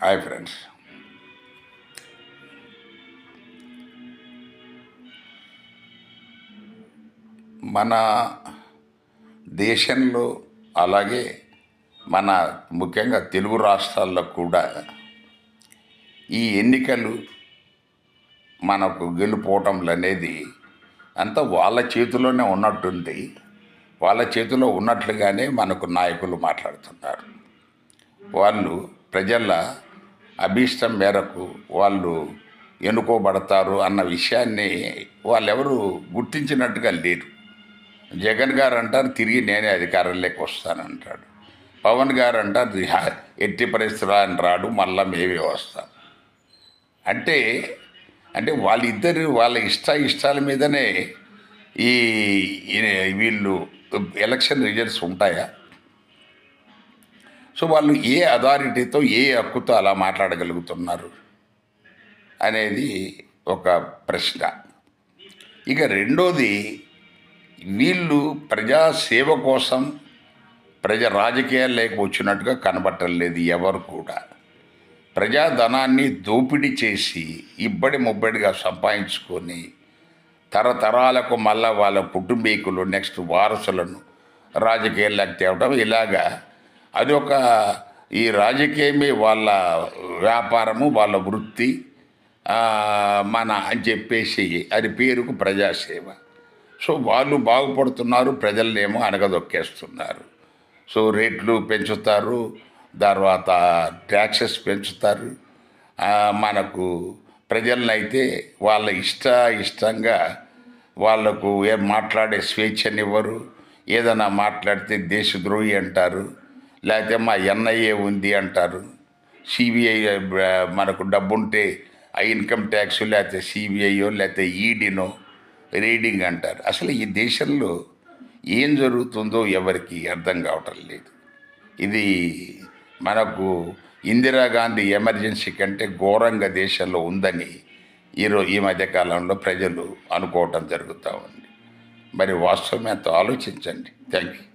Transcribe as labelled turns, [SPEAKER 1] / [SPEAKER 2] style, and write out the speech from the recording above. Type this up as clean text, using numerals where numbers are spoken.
[SPEAKER 1] Hi friends. మన దేశంలో అలాగే మన ముఖ్యంగా తెలుగు రాష్ట్రాల్లో కూడా ఈ ఎన్నికలు మనకు గెలుపోవటంలు అనేది అంతా వాళ్ళ చేతిలోనే ఉన్నట్టుంది. వాళ్ళ చేతిలో ఉన్నట్లుగానే మనకు నాయకులు మాట్లాడుతున్నారు. వాళ్ళు ప్రజల అభీష్టం మేరకు వాళ్ళు ఎన్నుకోబడతారు అన్న విషయాన్ని వాళ్ళెవరు గుర్తించినట్టుగా లేరు. జగన్ గారు అంటారు తిరిగి నేనే అధికారంలోకి వస్తానంటాడు. పవన్ గారు అంటారు ఎట్టి పరిస్థితులు అని రాడు, మళ్ళా మేమే వస్తాం. అంటే అంటే వాళ్ళిద్దరు వాళ్ళ ఇష్టాల మీదనే ఈ వీళ్ళు ఎలక్షన్ రిజల్ట్స్ ఉంటాయా? సో వాళ్ళు ఏ అథారిటీతో ఏ హక్కుతో అలా మాట్లాడగలుగుతున్నారు అనేది ఒక ప్రశ్న. ఇక రెండోది, వీళ్ళు ప్రజాసేవ కోసం రాజకీయాల్లోకి వచ్చినట్టుగా కనబట్టలేదు. ఎవరు కూడా ప్రజాధనాన్ని దోపిడీ చేసి ఇబ్బడి ముబ్బడిగా సంపాదించుకొని తరతరాలకు మళ్ళా వాళ్ళ కుటుంబీకులు నెక్స్ట్ వారసులను రాజకీయాల్లోకి తేవడం, ఇలాగా అదొక ఈ రాజకీయమే వాళ్ళ వ్యాపారము, వాళ్ళ వృత్తి మన అని చెప్పేసి అది పేరుకు ప్రజాసేవ. సో వాళ్ళు బాగుపడుతున్నారు, ప్రజలనేమో అనగదొక్కేస్తున్నారు. సో రేట్లు పెంచుతారు, తర్వాత ట్యాక్సెస్ పెంచుతారు. మనకు ప్రజలనైతే వాళ్ళ ఇష్టంగా వాళ్లకు ఏం మాట్లాడే స్వేచ్ఛనివ్వరు. ఏదైనా మాట్లాడితే దేశద్రోహి అంటారు, లేకపోతే మా ఎన్ఐఏ ఉంది అంటారు. సిబిఐ మనకు డబ్బుంటే ఆ ఇన్కమ్ ట్యాక్స్, లేకపోతే సిబిఐయో లేకపోతే ఈడీనో రీడింగ్ అంటారు. అసలు ఈ దేశంలో ఏం జరుగుతుందో ఎవరికి అర్థం కావటం లేదు. ఇది మనకు ఇందిరాగాంధీ ఎమర్జెన్సీ కంటే ఘోరంగా దేశంలో ఉందని ఈ మధ్యకాలంలో ప్రజలు అనుకోవటం జరుగుతూ ఉంది. మరి వాస్తవం ఎంతో ఆలోచించండి. Thank you.